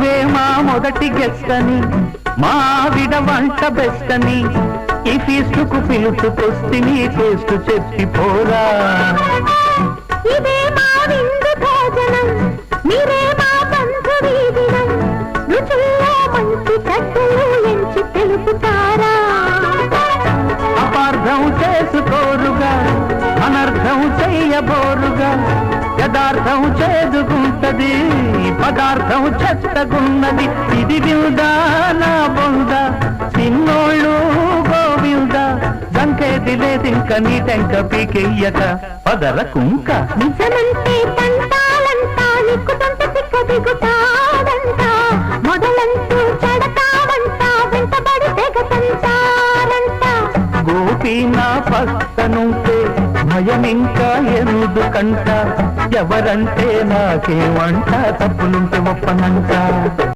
నువ్వే మా మొదటి గెస్ట్ అని, మా ఆవిడ వంట బెస్ట్ అని, ఈ ఫీస్టుకు పిలుచుకొస్తే నీ టేస్ట్ చెప్పిపోరా. ఇదే మా విందు భోజనం, మీరే మా బంధు వీధినం, రుచుల్లో మంచి చెడ్డలు ఎంచి తెలుపుతారా. అపార్థం చేసుకోరుగా, అనర్థం చెయ్యబోరుగా, యదార్థం చేదుకుంటది, పదార్థం చెత్తగున్నది. ఇది విందా నా బొంద, చిన్నోళ్ళు గోవింద, సంకేతి లేదింక నీ టెంక పీకెయ్యక పదర కుంక. నిజమంటే తంటాలంటా, నిక్కుతంత తిక్క దిగుతాడంట, మొదలంటూ చెడతావంట, వెంటబడి తెగతంటారంట. గోపి నా పక్కనుంటే భయమింకా ఎందుకంట, ఎవరంటే నాకేమంట, తప్పులుంటే ఒప్పనంట.